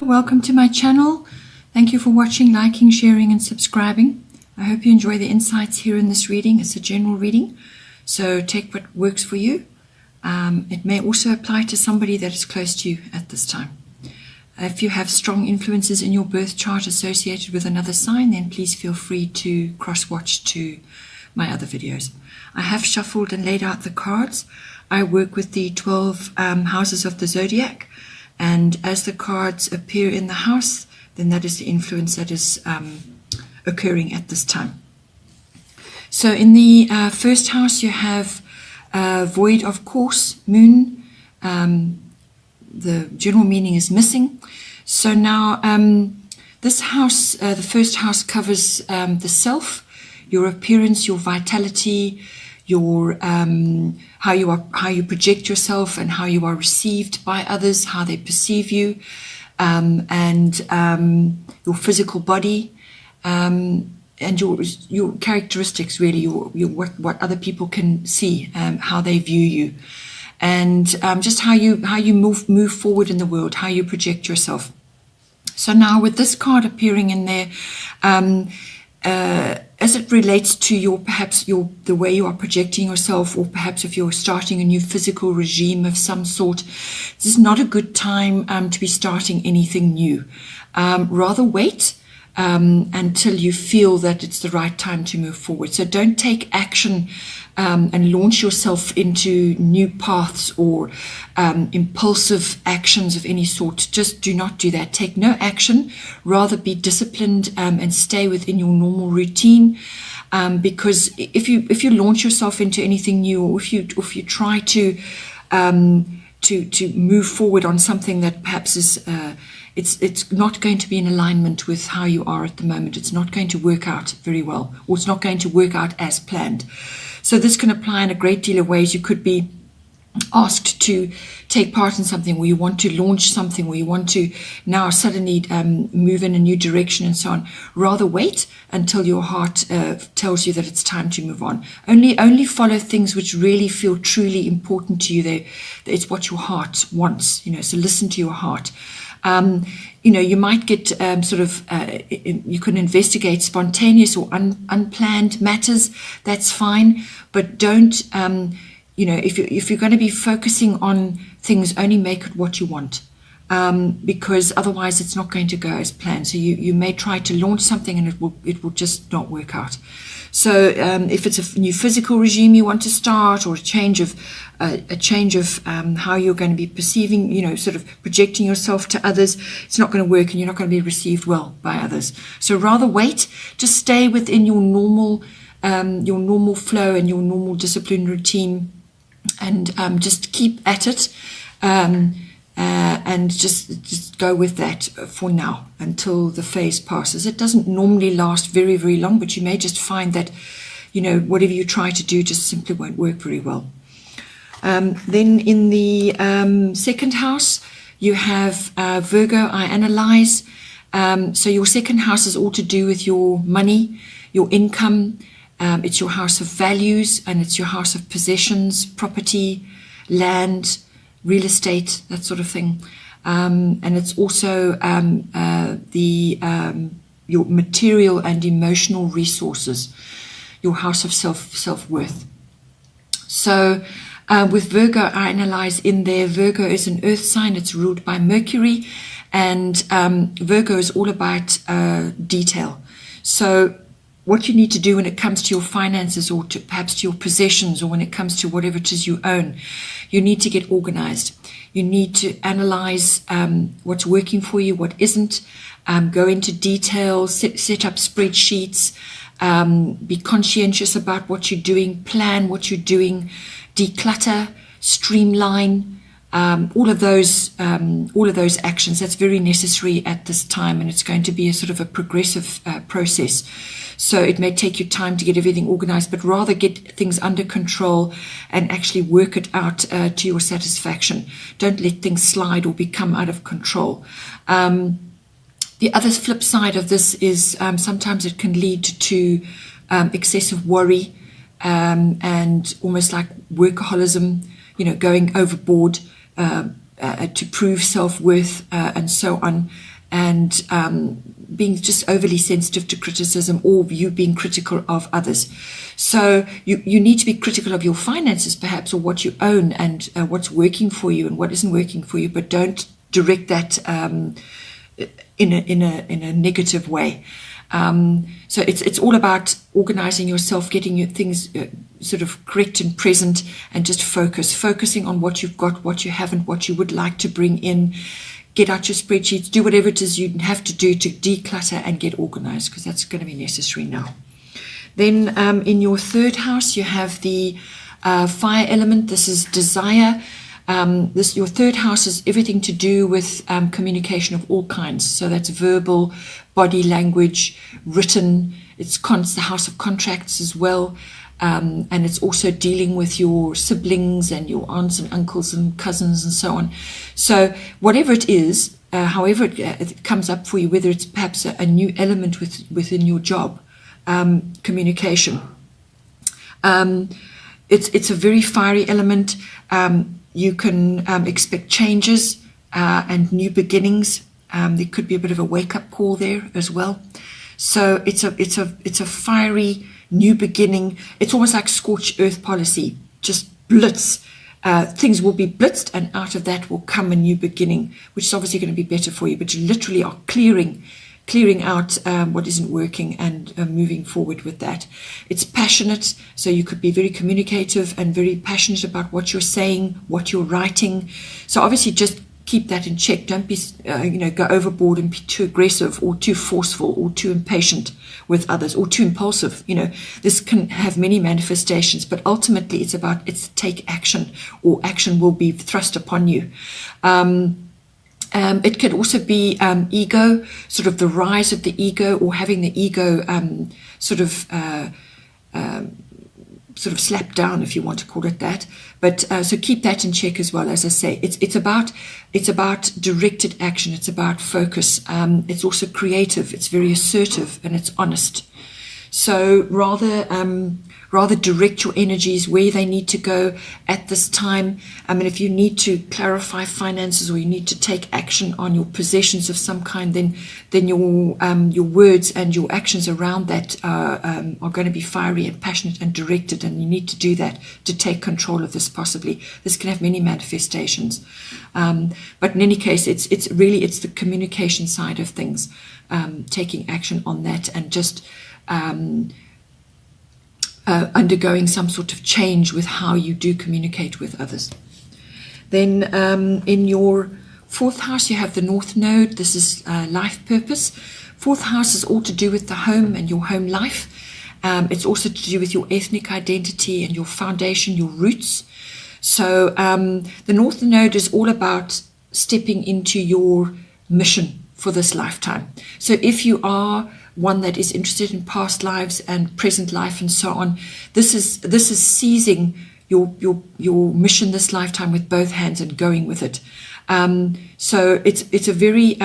Welcome to my channel. Thank you for watching, liking, sharing and subscribing. I hope you enjoy the insights here in this reading. It's a general reading, so take what works for you. It may also apply to somebody that is close to you at this time. If you have strong influences in your birth chart associated with another sign, then please feel free to cross-watch to my other videos. I have shuffled and laid out the cards. I work with the 12 houses of the Zodiac, and as the cards appear in the house, then that is the influence that is occurring at this time. So in the first house, you have void of course, moon. The general meaning is missing. So now this house, the first house, covers the self, your appearance, your vitality, your how you project yourself and how you are received by others, how they perceive you, and your physical body, and your characteristics, really, your what other people can see, how they view you, and just how you move forward in the world, how you project yourself. So now with this card appearing in there, as it relates to the way you are projecting yourself, or perhaps if you're starting a new physical regime of some sort, this is not a good time to be starting anything new. Rather wait until you feel that it's the right time to move forward. So don't take action and launch yourself into new paths or impulsive actions of any sort. Just do not do that. Take no action. Rather be disciplined and stay within your normal routine. Because if you launch yourself into anything new, or if you try to move forward on something that perhaps is it's not going to be in alignment with how you are at the moment. It's not going to work out very well, or it's not going to work out as planned. So this can apply in a great deal of ways. You could be asked to take part in something, where you want to launch something, where you want to now suddenly move in a new direction and so on. Rather wait until your heart tells you that it's time to move on. Only follow things which really feel truly important to you. It's what your heart wants, so listen to your heart. You might get you can investigate spontaneous or unplanned matters. That's fine, but don't, if you're going to be focusing on things, only make it what you want, because otherwise it's not going to go as planned. So you may try to launch something and it will just not work out. So if it's a new physical regime you want to start, or a change of how you're going to be perceiving, sort of projecting yourself to others, it's not going to work and you're not going to be received well by others. So rather wait. Just stay within your normal flow and your normal discipline routine, and just keep at it, and just go with that for now until the phase passes. It doesn't normally last very, very long, but you may just find that, whatever you try to do just simply won't work very well. Then in the second house, you have Virgo, I analyze. So your second house is all to do with your money, your income. It's your house of values, and it's your house of possessions, property, land, real estate, that sort of thing. And it's also your material and emotional resources, your house of self-worth. So with Virgo, I analyze in there. Virgo is an earth sign. It's ruled by Mercury, and Virgo is all about detail. So what you need to do when it comes to your finances, or perhaps to your possessions, or when it comes to whatever it is you own, you need to get organized. You need to analyze what's working for you, what isn't, go into detail, set up spreadsheets, be conscientious about what you're doing, plan what you're doing, declutter, streamline, all of those actions. That's very necessary at this time, and it's going to be a sort of a progressive process. So it may take you time to get everything organized, but rather get things under control and actually work it out to your satisfaction. Don't let things slide or become out of control. The other flip side of this is sometimes it can lead to excessive worry and almost like workaholism, going overboard to prove self-worth and so on. and being just overly sensitive to criticism, or you being critical of others. So you need to be critical of your finances perhaps, or what you own, and what's working for you and what isn't working for you, but don't direct that in a negative way. So it's all about organizing yourself, getting your things sort of correct and present, and just focusing on what you've got, what you haven't, what you would like to bring in. Get out your spreadsheets, do whatever it is you have to do to declutter and get organized, because that's going to be necessary now. Then in your third house, you have the fire element. This is desire. Your third house is everything to do with communication of all kinds. So that's verbal, body language, written. It's the house of contracts as well. And it's also dealing with your siblings and your aunts and uncles and cousins and so on. So whatever it is, however it comes up for you, whether it's perhaps a new element within your job, communication. It's a very fiery element. You can expect changes and new beginnings. There could be a bit of a wake-up call there as well. So it's a fiery new beginning. It's almost like scorched earth policy, just blitz. Things will be blitzed, and out of that will come a new beginning, which is obviously going to be better for you. But you literally are clearing out what isn't working and moving forward with that. It's passionate, so you could be very communicative and very passionate about what you're saying, what you're writing. So obviously just keep that in check. Don't be, go overboard and be too aggressive or too forceful or too impatient with others or too impulsive. This can have many manifestations, but ultimately it's take action, or action will be thrust upon you. It could also be ego, sort of the rise of the ego, or having the ego sort of slapped down, if you want to call it that. But so keep that in check as well. As I say, it's about directed action. It's about focus. It's also creative. It's very assertive, and it's honest. So rather direct your energies where they need to go at this time. If you need to clarify finances, or you need to take action on your possessions of some kind, then your words and your actions around that are going to be fiery and passionate and directed, and you need to do that to take control of this. Possibly this can have many manifestations, but in any case, it's the communication side of things, taking action on that, and just undergoing some sort of change with how you do communicate with others. Then in your fourth house, you have the North Node. This is life purpose. Fourth house is all to do with the home and your home life. It's also to do with your ethnic identity and your foundation, your roots. So the North Node is all about stepping into your mission for this lifetime. So if you are one that is interested in past lives and present life and so on, this is seizing your mission this lifetime with both hands and going with it. So it's a very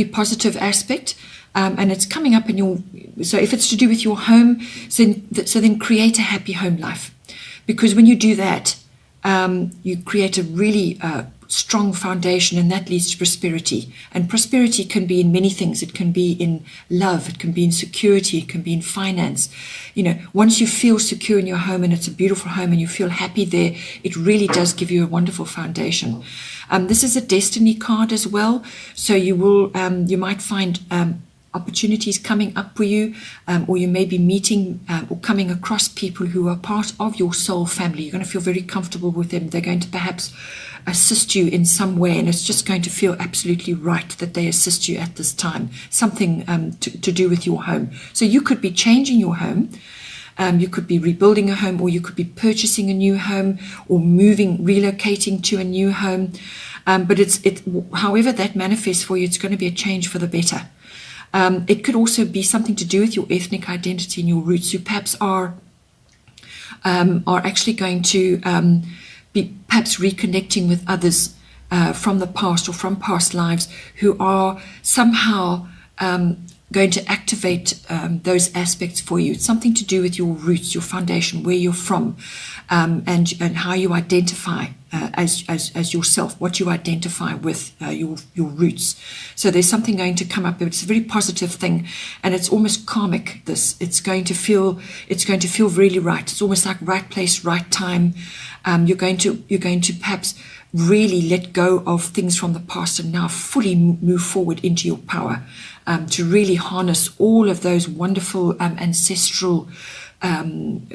positive aspect, and it's coming up in your. So if it's to do with your home, so then create a happy home life, because when you do that, you create a really strong foundation, and that leads to prosperity. And prosperity can be in many things. It can be in love, it can be in security, it can be in finance. Once you feel secure in your home, and it's a beautiful home, and you feel happy there, it really does give you a wonderful foundation. This is a destiny card as well, so you might find opportunities coming up for you, or you may be meeting or coming across people who are part of your soul family. You're going to feel very comfortable with them. They're going to perhaps assist you in some way, and it's just going to feel absolutely right that they assist you at this time. Something to do with your home. So you could be changing your home, you could be rebuilding a home, or you could be purchasing a new home, or relocating to a new home. But however that manifests for you, it's going to be a change for the better. It could also be something to do with your ethnic identity and your roots. You perhaps are actually going to be perhaps reconnecting with others from the past or from past lives who are somehow going to activate those aspects for you. It's something to do with your roots, your foundation, where you're from. and how you identify as yourself, what you identify with, your roots. So there's something going to come up. It's a very positive thing, and it's almost karmic. It's going to feel really right. It's almost like right place, right time. You're going to perhaps really let go of things from the past and now fully move forward into your power, to really harness all of those wonderful ancestral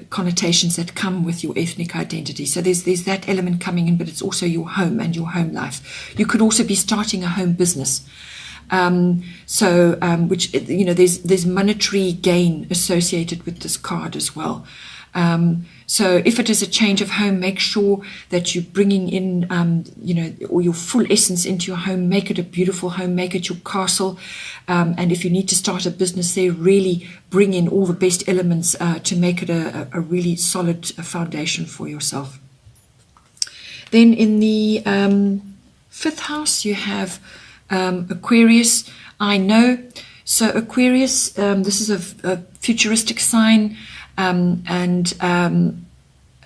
connotations that come with your ethnic identity. So there's that element coming in, but it's also your home and your home life. You could also be starting a home business. Which, there's monetary gain associated with this card as well. So if it is a change of home, make sure that you're bringing in, all your full essence into your home. Make it a beautiful home, make it your castle. And if you need to start a business there, really bring in all the best elements to make it a really solid foundation for yourself. Then in the 5th house, you have Aquarius. I know. So Aquarius, this is a futuristic sign.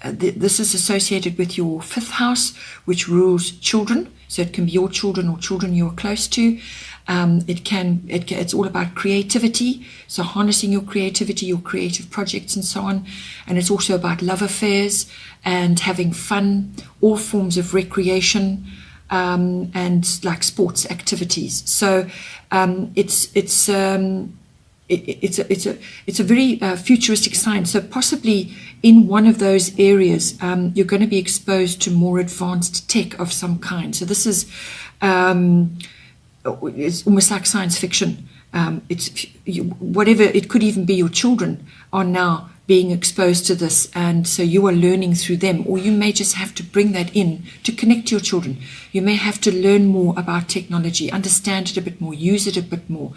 This is associated with your 5th house, which rules children. So it can be your children or children you are close to. It's all about creativity. So harnessing your creativity, your creative projects and so on. And it's also about love affairs and having fun, all forms of recreation, and like sports activities. So it's a very futuristic sign. So possibly in one of those areas, you're going to be exposed to more advanced tech of some kind. So this is it's almost like science fiction. Whatever, it could even be your children are now being exposed to this, and so you are learning through them, or you may just have to bring that in to connect to your children. You may have to learn more about technology, understand it a bit more, use it a bit more,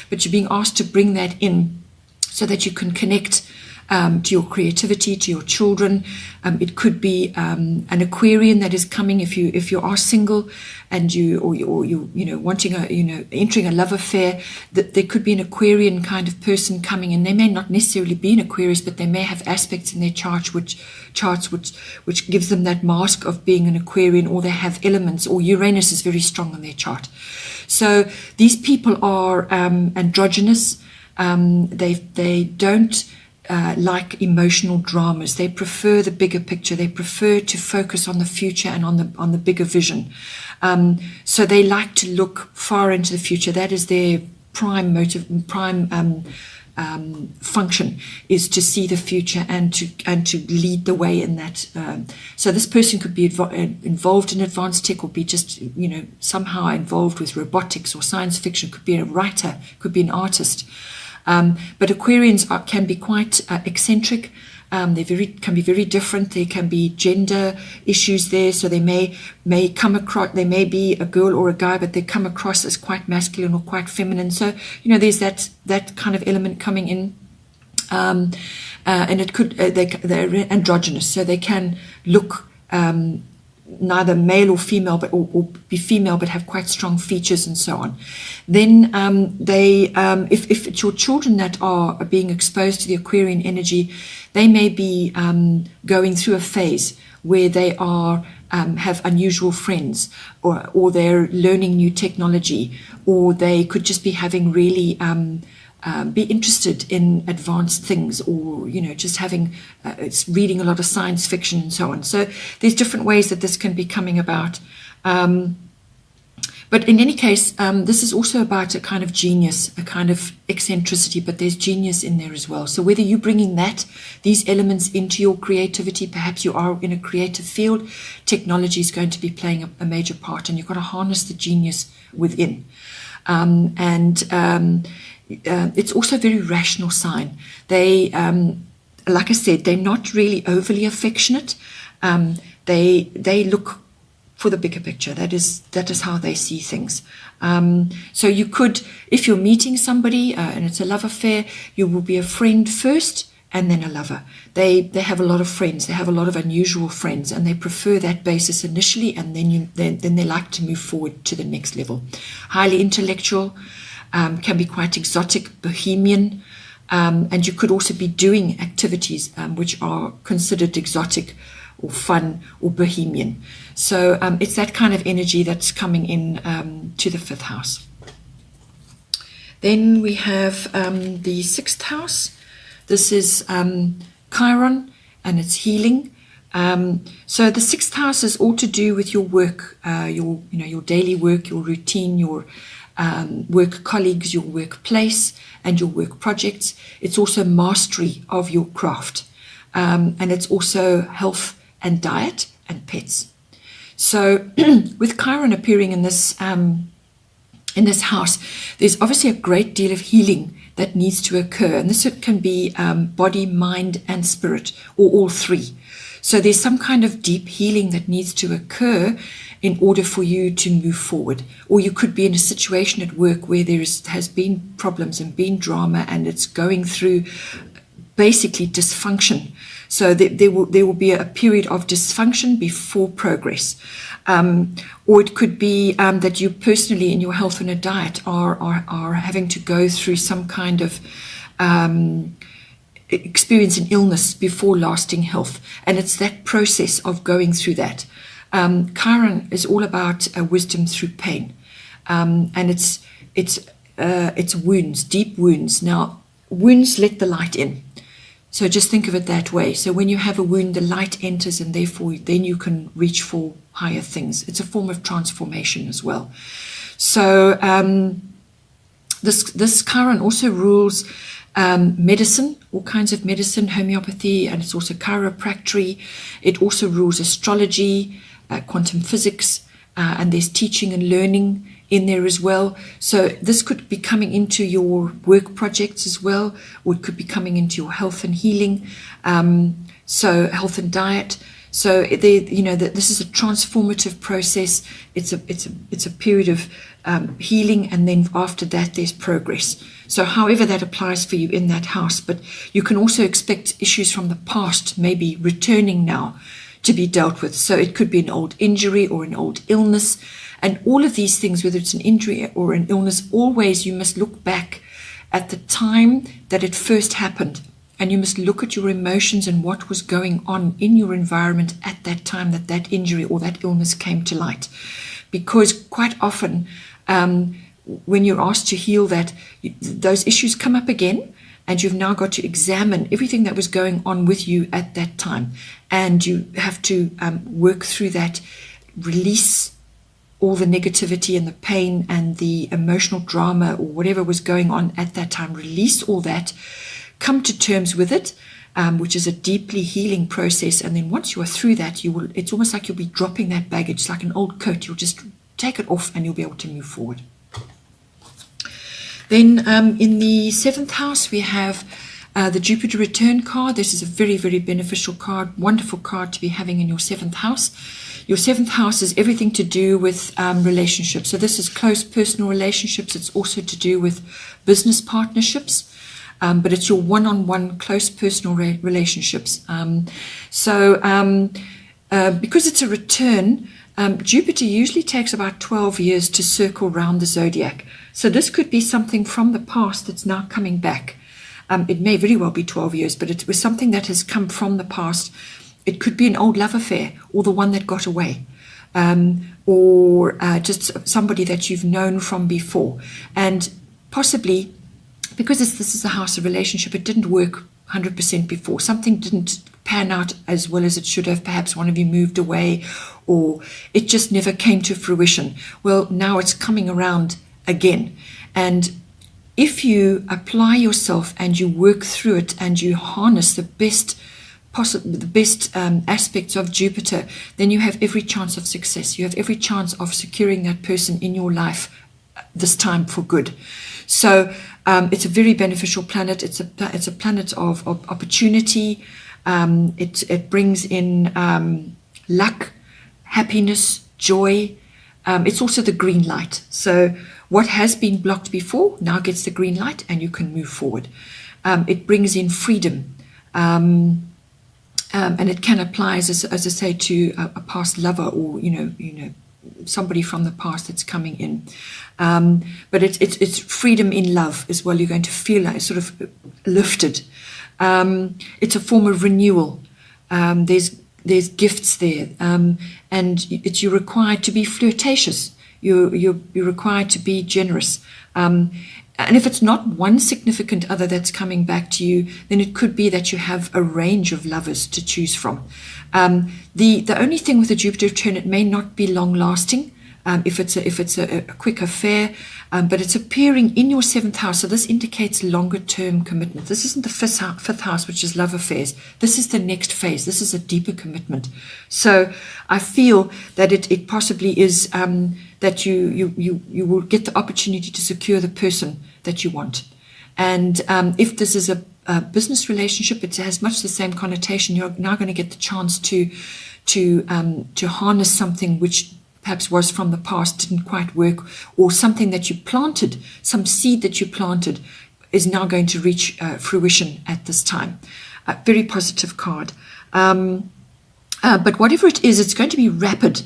but you're being asked to bring that in so that you can connect to your creativity, to your children. It could be an Aquarian that is coming if you are single and you wanting entering a love affair. That there could be an Aquarian kind of person coming, and they may not necessarily be an Aquarius, but they may have aspects in their charts which gives them that mask of being an Aquarian, or they have elements, or Uranus is very strong on their chart. So these people are androgynous. They don't like emotional dramas. They prefer the bigger picture. They prefer to focus on the future and on the bigger vision. So they like to look far into the future. That is their prime motive, prime function, is to see the future and to lead the way in that. So this person could be involved in advanced tech, or be just somehow involved with robotics or science fiction. Could be a writer, could be an artist. But Aquarians can be quite eccentric. They can be very different. There can be gender issues there. So they may come across, they may be a girl or a guy, but they come across as quite masculine or quite feminine. So, there's that kind of element coming in. And it could, they're androgynous. So they can look neither male or female, but or be female, but have quite strong features and so on. Then if it's your children that are being exposed to the Aquarian energy, they may be going through a phase where they are have unusual friends, or they're learning new technology, or they could just be having really be interested in advanced things, or just having it's reading a lot of science fiction and so on. So there's different ways that this can be coming about, but in any case, this is also about a kind of genius, a kind of eccentricity, but there's genius in there as well. So whether you're bringing these elements into your creativity, perhaps you are in a creative field, technology is going to be playing a major part, and you've got to harness the genius within. It's also a very rational sign. They, like I said, they're not really overly affectionate. They look for the bigger picture. That is how they see things. So you could, if you're meeting somebody and it's a love affair, you will be a friend first and then a lover. They have a lot of friends. They have a lot of unusual friends, and they prefer that basis initially, and then they like to move forward to the next level. Highly intellectual. Can be quite exotic, bohemian, and you could also be doing activities which are considered exotic, or fun or bohemian. So it's that kind of energy that's coming in to the 5th house. Then we have the 6th house. This is Chiron, and it's healing. So the 6th house is all to do with your work, your daily work, your routine, your work colleagues, your workplace, and your work projects. It's also mastery of your craft, and it's also health and diet and pets. So with Chiron appearing in this house, there's obviously a great deal of healing that needs to occur, and this can be body, mind, and spirit, or all three. So there's some kind of deep healing that needs to occur in order for you to move forward. Or you could be in a situation at work where has been problems and been drama, and it's going through basically dysfunction. So there will be a period of dysfunction before progress. Or it could be that you personally in your health and a diet are having to go through some kind of experience an illness before lasting health. And it's that process of going through that. Chiron is all about wisdom through pain. And it's wounds, deep wounds. Now, wounds let the light in. So just think of it that way. So when you have a wound, the light enters, and therefore then you can reach for higher things. It's a form of transformation as well. So this Chiron also rules medicine, all kinds of medicine, homeopathy, and it's also chiropractic. It also rules astrology, quantum physics, and there's teaching and learning in there as well. So this could be coming into your work projects as well, or it could be coming into your health and healing, so health and diet. So this is a transformative process. It's a period of healing, and then after that there's progress. So however that applies for you in that house, but you can also expect issues from the past maybe returning now to be dealt with. So it could be an old injury or an old illness. And all of these things, whether it's an injury or an illness, always you must look back at the time that it first happened. And you must look at your emotions and what was going on in your environment at that time that injury or that illness came to light. Because quite often, when you're asked to heal that, those issues come up again, and you've now got to examine everything that was going on with you at that time. And you have to work through that, release all the negativity and the pain and the emotional drama or whatever was going on at that time, release all that, come to terms with it, which is a deeply healing process. And then once you are through that, it's almost like you'll be dropping that baggage. It's like an old coat. You'll just take it off and you'll be able to move forward. Then in the 7th house, we have the Jupiter return card. This is a very, very beneficial card, wonderful card to be having in your 7th house. Your 7th house is everything to do with relationships. So this is close personal relationships. It's also to do with business partnerships. But it's your one-on-one close personal relationships. Because it's a return, Jupiter usually takes about 12 years to circle around the zodiac. So this could be something from the past that's now coming back. It may very well be 12 years, but it was something that has come from the past. It could be an old love affair, or the one that got away, or just somebody that you've known from before. And possibly, because this is a house of relationship, it didn't work 100% before. Something didn't pan out as well as it should have. Perhaps one of you moved away, or it just never came to fruition. Well, now it's coming around again. And if you apply yourself and you work through it and you harness the best aspects of Jupiter, then you have every chance of success. You have every chance of securing that person in your life this time for good. So it's a very beneficial planet. It's a planet of opportunity. It brings in luck, happiness, joy. It's also the green light. So what has been blocked before now gets the green light, and you can move forward. It brings in freedom. And it can apply, as I say, to a past lover, or somebody from the past that's coming in. But it's freedom in love as well. You're going to feel like sort of lifted. It's a form of renewal. There's there's gifts there, and you're required to be flirtatious. You're required to be generous. And if it's not one significant other that's coming back to you, then it could be that you have a range of lovers to choose from. The only thing with the Jupiter return, it may not be long lasting. If it's a quick affair, but it's appearing in your 7th house, so this indicates longer term commitment. This isn't the 5th house, which is love affairs. This is the next phase. This is a deeper commitment. So I feel that it possibly is that you will get the opportunity to secure the person that you want. And if this is a business relationship, it has much the same connotation. You're now going to get the chance to harness something which perhaps was from the past, didn't quite work, or something that you planted, some seed that you planted is now going to reach fruition at this time. A very positive card. But whatever it is, it's going to be rapid.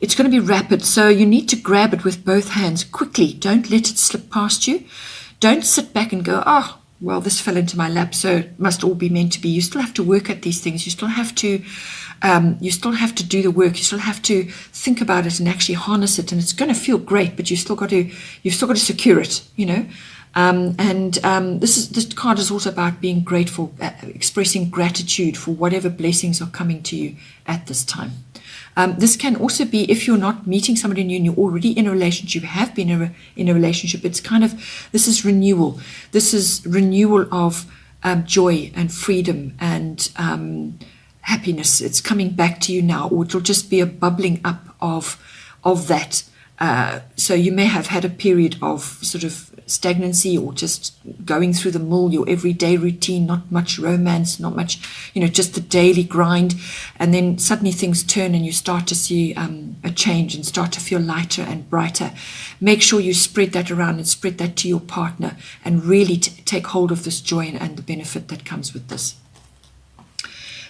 It's going to be rapid, so you need to grab it with both hands quickly. Don't let it slip past you. Don't sit back and go, oh, well, this fell into my lap, so it must all be meant to be. You still have to work at these things. You still have to do the work. You still have to think about it and actually harness it. And it's going to feel great, but you've still got to secure it, you know. This card is also about being grateful, expressing gratitude for whatever blessings are coming to you at this time. This can also be if you're not meeting somebody new and you're already in a relationship, have been in a relationship. It's kind of, this is renewal. This is renewal of joy and freedom and happiness. It's coming back to you now, or it'll just be a bubbling up of that. So you may have had a period of sort of stagnancy or just going through the mill, your everyday routine, not much romance, not much, you know, just the daily grind. And then suddenly things turn and you start to see a change and start to feel lighter and brighter. Make sure you spread that around and spread that to your partner and really take hold of this joy and the benefit that comes with this.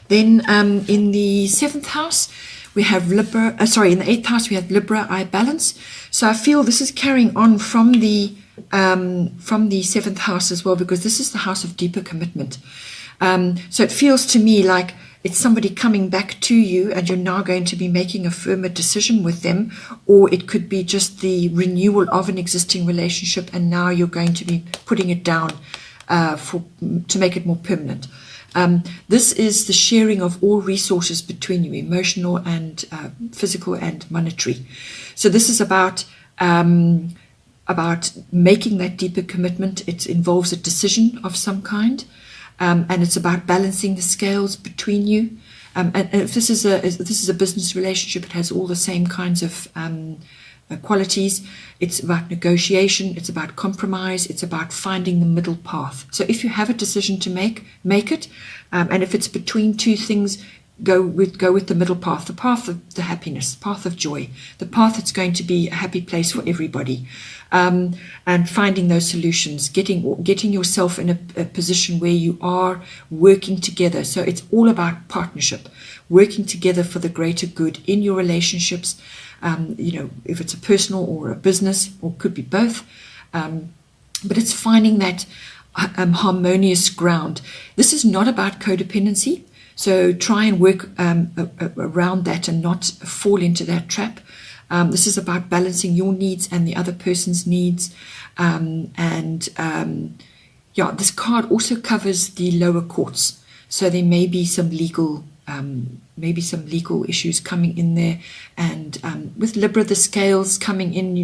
Then in the 7th house, we have Libra, in the 8th house, we have Libra, I balance. So I feel this is carrying on from the 7th house as well, because this is the house of deeper commitment. So it feels to me like it's somebody coming back to you and you're now going to be making a firmer decision with them, or it could be just the renewal of an existing relationship and now you're going to be putting it down to make it more permanent. This is the sharing of all resources between you, emotional and physical and monetary. So this is about making that deeper commitment. It involves a decision of some kind, and it's about balancing the scales between you. And if this is a business relationship, it has all the same kinds of qualities. It's about negotiation, it's about compromise, it's about finding the middle path. So if you have a decision to make it, and if it's between two things, go with the middle path, the path of the happiness, the path of joy, the path that's going to be a happy place for everybody, and finding those solutions, getting yourself in a position where you are working together. So it's all about partnership, working together for the greater good in your relationships. If it's a personal or a business, or could be both, but it's finding that harmonious ground. This is not about codependency, so try and work around that and not fall into that trap. This is about balancing your needs and the other person's needs, this card also covers the lower courts, so there may be some legal issues coming in there, and with Libra, the scales coming in,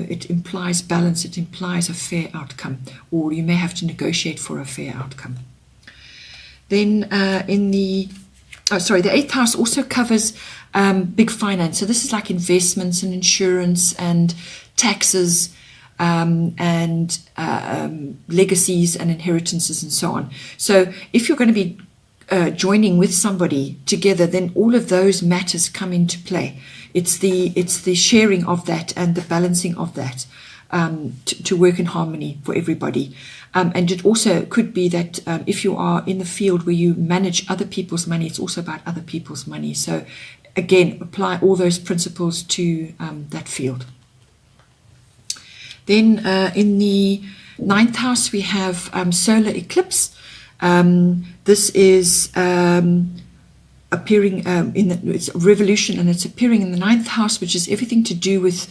it implies balance, it implies a fair outcome, or you may have to negotiate for a fair outcome. Then the 8th house also covers big finance. So this is like investments and insurance and taxes, and legacies and inheritances and so on. So if you're going to be joining with somebody together, then all of those matters come into play. It's the sharing of that and the balancing of that to work in harmony for everybody. And it also could be that if you are in the field where you manage other people's money, it's also about other people's money. So again, apply all those principles to that field. Then in the 9th house, we have solar eclipse. This is appearing it's revolution, and it's appearing in the 9th house, which is everything to do with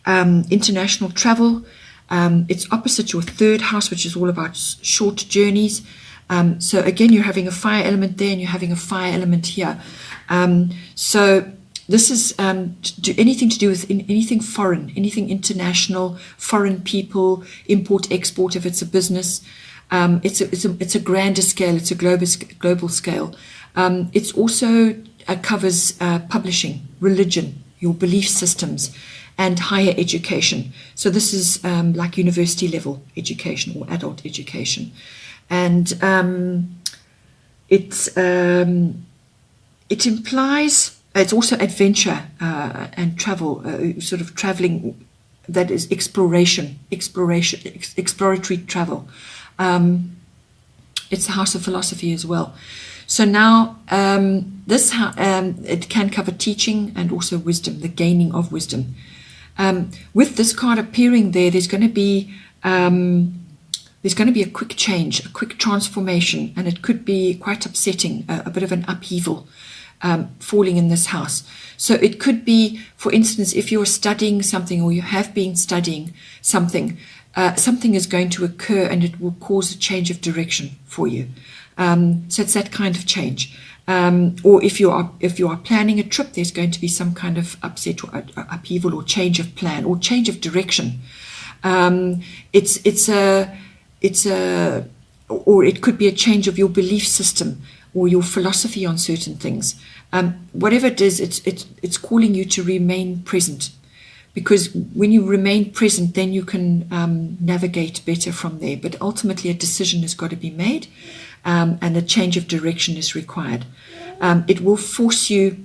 international travel. It's opposite your 3rd house, which is all about short journeys. So again, you're having a fire element there, and you're having a fire element here. So this is anything to do with anything foreign, anything international, foreign people, import, export, if it's a business. It's a grander scale, it's a global scale. It's also covers publishing, religion, your belief systems, and higher education. So this is like university level education or adult education. And it implies, it's also adventure and travel, sort of traveling, that is exploratory travel. It's the house of philosophy as well. So now it can cover teaching and also wisdom, the gaining of wisdom. With this card appearing there, there's going to be a quick change, a quick transformation, and it could be quite upsetting, a bit of an upheaval falling in this house. So it could be, for instance, if you're studying something or you have been studying something, something is going to occur and it will cause a change of direction for you. So it's that kind of change. Or if you are planning a trip, there's going to be some kind of upset or upheaval or change of plan or change of direction. Or it could be a change of your belief system or your philosophy on certain things. Whatever it is, it's calling you to remain present, because when you remain present, then you can navigate better from there. But ultimately, a decision has got to be made, and a change of direction is required. It will force you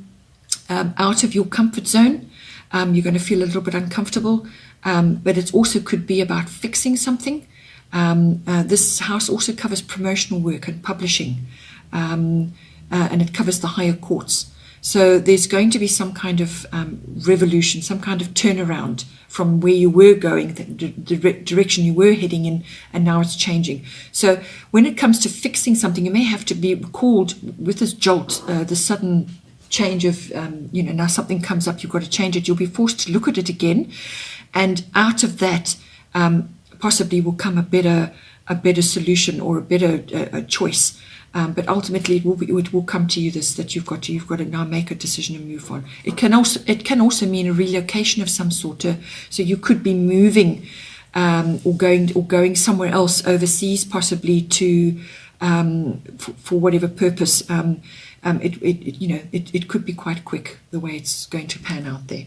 out of your comfort zone. You're going to feel a little bit uncomfortable, but it also could be about fixing something. This house also covers promotional work and publishing, and it covers the higher courts. So there's going to be some kind of revolution, some kind of turnaround from where you were going, the direction you were heading in, and now it's changing. So when it comes to fixing something, you may have to be called with this jolt, the sudden change of, now something comes up, you've got to change it. You'll be forced to look at it again, and out of that possibly will come a better solution or a better choice. But ultimately, it will come to you that you've got to now make a decision and move on. It can also mean a relocation of some sort. So you could be moving or going somewhere else overseas, possibly to for whatever purpose. It could be quite quick the way it's going to pan out there.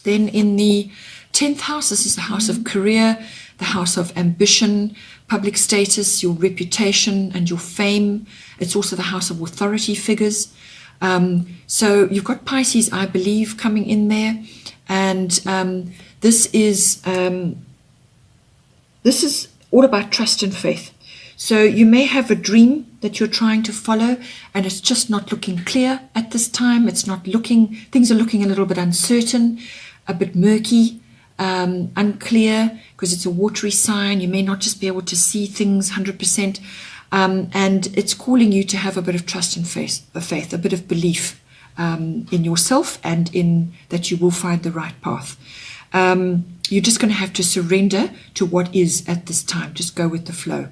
Then in the 10th house, this is the house of career, the house of ambition, public status, your reputation and your fame. It's also the house of authority figures. So you've got Pisces, I believe, coming in there. And this is all about trust and faith. So you may have a dream that you're trying to follow, and it's just not looking clear at this time. Things are looking a little bit uncertain, a bit murky, unclear, because it's a watery sign. You may not just be able to see things 100%, and it's calling you to have a bit of trust and faith, a bit of belief in yourself and in that you will find the right path. You're just going to have to surrender to what is at this time. Just go with the flow.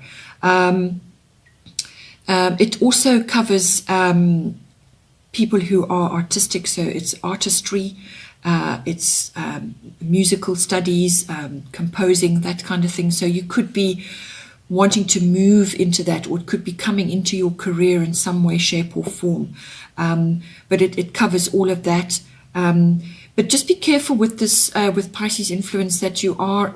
It also covers people who are artistic, so it's artistry, it's musical studies, composing, that kind of thing. So you could be wanting to move into that, or it could be coming into your career in some way, shape or form. But it covers all of that. But just be careful with this, with Pisces influence, that you are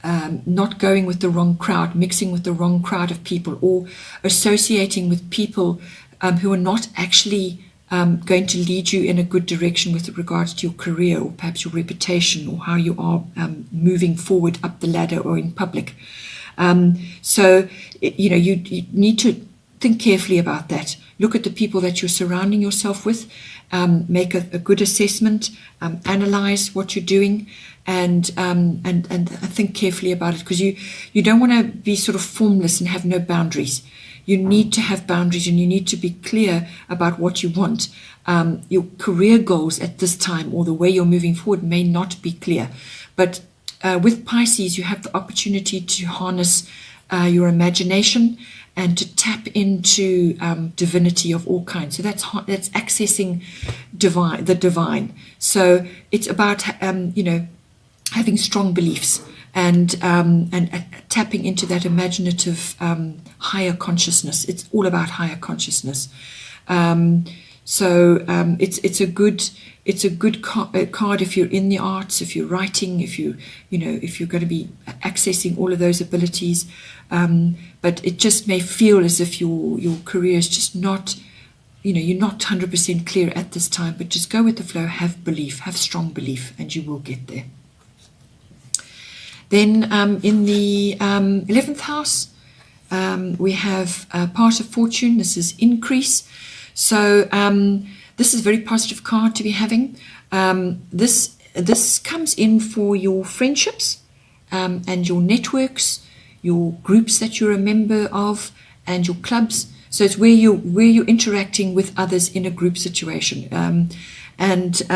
not going with the wrong crowd, mixing with the wrong crowd of people, or associating with people who are not actually going to lead you in a good direction with regards to your career, or perhaps your reputation, or how you are moving forward up the ladder or in public. So you need to think carefully about that. Look at the people that you're surrounding yourself with, make a good assessment, analyze what you're doing, and think carefully about it, because you don't want to be sort of formless and have no boundaries. you need to have boundaries and you need to be clear about what you want. Your career goals at this time or the way you're moving forward may not be clear. But with Pisces, you have the opportunity to harness your imagination and to tap into divinity of all kinds. So that's accessing the divine. So it's about having strong beliefs and tapping into that imaginative higher consciousness. It's all about higher consciousness. It's a good card if you're in the arts, if you're writing, if you're going to be accessing all of those abilities. But it just may feel as if your career is just not, you're not 100% clear at this time. But just go with the flow, have belief, have strong belief, and you will get there. Then in the 11th house, we have part of fortune. This is increase. So this is a very positive card to be having. This comes in for your friendships and your networks, your groups that you're a member of, and your clubs. So it's where you're interacting with others in a group situation, and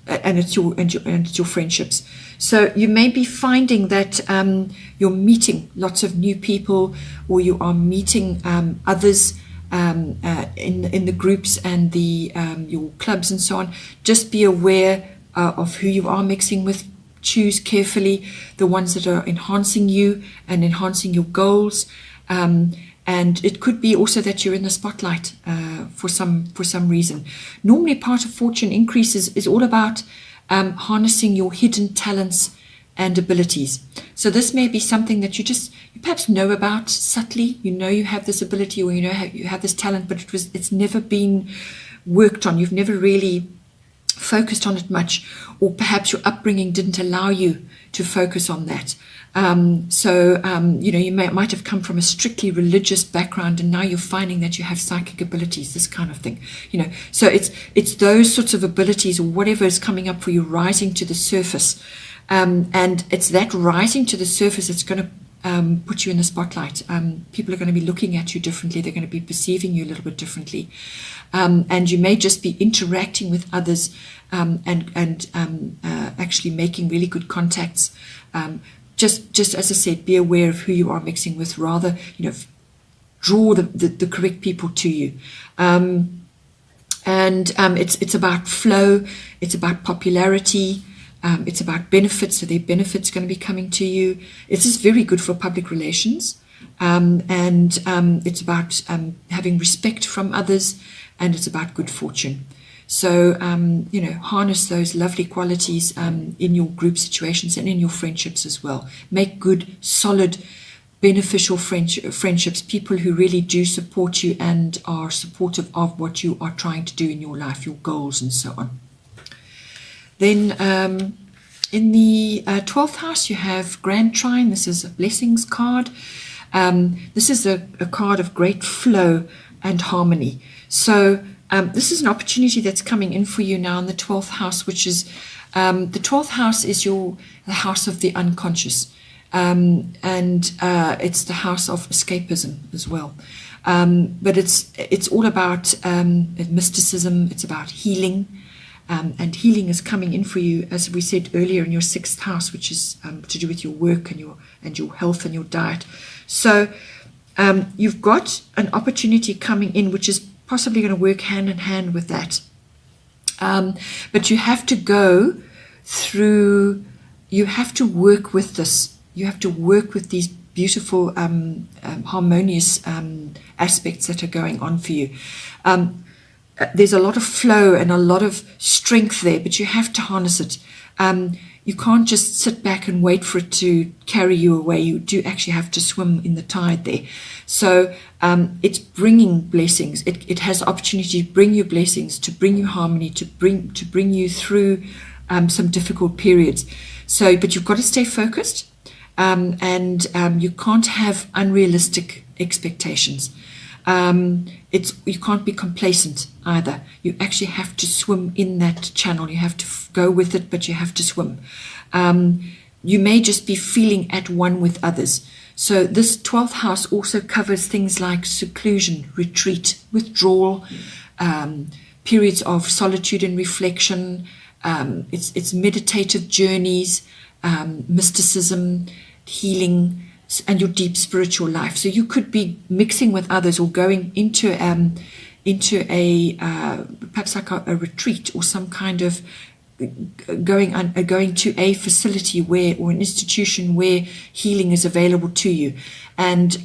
it's your friendships. So you may be finding that you're meeting lots of new people, or you are meeting others in the groups and your clubs and so on. Just be aware of who you are mixing with. Choose carefully the ones that are enhancing you and enhancing your goals. And it could be also that you're in the spotlight for some reason. Normally, part of fortune increases is all about harnessing your hidden talents and abilities. So this may be something that you perhaps know about subtly. You have this ability, or you have this talent, but it's never been worked on. You've never really focused on it much, or perhaps your upbringing didn't allow you to focus on that. You might have come from a strictly religious background, and now you're finding that you have psychic abilities, this kind of thing. So it's those sorts of abilities, or whatever is coming up for you, rising to the surface. And it's that rising to the surface that's going to put you in the spotlight. People are going to be looking at you differently. They're going to be perceiving you a little bit differently. And you may just be interacting with others and actually making really good contacts. Just as I said, be aware of who you are mixing with. Rather, draw the correct people to you. It's about flow. It's about popularity. It's about benefits, so their benefits going to be coming to you. This is very good for public relations, and it's about having respect from others, and it's about good fortune. So, harness those lovely qualities in your group situations and in your friendships as well. Make good, solid, beneficial friendships, people who really do support you and are supportive of what you are trying to do in your life, your goals and so on. Then in the 12th house, you have Grand Trine. This is a blessings card. This is a card of great flow and harmony. So this is an opportunity that's coming in for you now in the 12th house, which is the 12th house is the house of the unconscious. And it's the house of escapism as well. But it's all about mysticism. It's about healing. And healing is coming in for you, as we said earlier, in your 6th house, which is to do with your work and your health and your diet. So you've got an opportunity coming in, which is possibly going to work hand in hand with that. But you have to go through. You have to work with this. You have to work with these beautiful, harmonious aspects that are going on for you. There's a lot of flow and a lot of strength there, but you have to harness it. You can't just sit back and wait for it to carry you away. You do actually have to swim in the tide there. So it's bringing blessings. It has the opportunity to bring you blessings, to bring you harmony, to bring you through some difficult periods. So, but you've got to stay focused, and you can't have unrealistic expectations. You can't be complacent either. You actually have to swim in that channel. You have to go with it, but you have to swim. you may just be feeling at one with others. So this 12th house also covers things like seclusion, retreat, withdrawal, periods of solitude and reflection. It's meditative journeys, mysticism, healing, and your deep spiritual life. So you could be mixing with others or going into a perhaps like a retreat or some kind of going to a facility where, or an institution where healing is available to you. And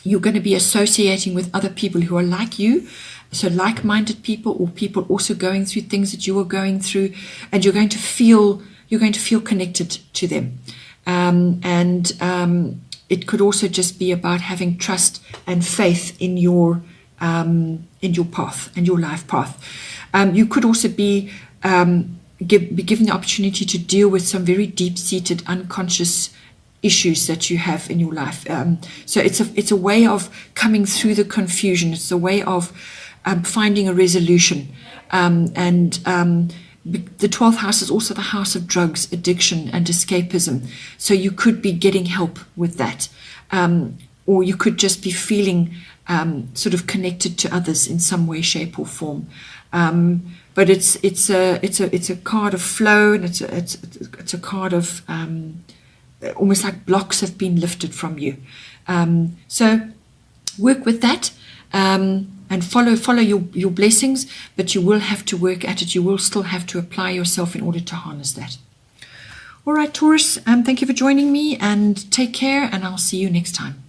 you're going to be associating with other people who are like you, so like-minded people, or people also going through things that you are going through, and you're going to feel connected to them. It could also just be about having trust and faith in your path and your life path. You could also be given the opportunity to deal with some very deep-seated unconscious issues that you have in your life. So it's a way of coming through the confusion. It's a way of finding a resolution. The 12th house is also the house of drugs, addiction, and escapism. So you could be getting help with that. Or you could just be feeling sort of connected to others in some way, shape, or form. But it's a card of flow, and it's a card of almost like blocks have been lifted from you. So work with that. And follow your blessings, but you will have to work at it. You will still have to apply yourself in order to harness that. All right, Taurus, thank you for joining me, and take care, and I'll see you next time.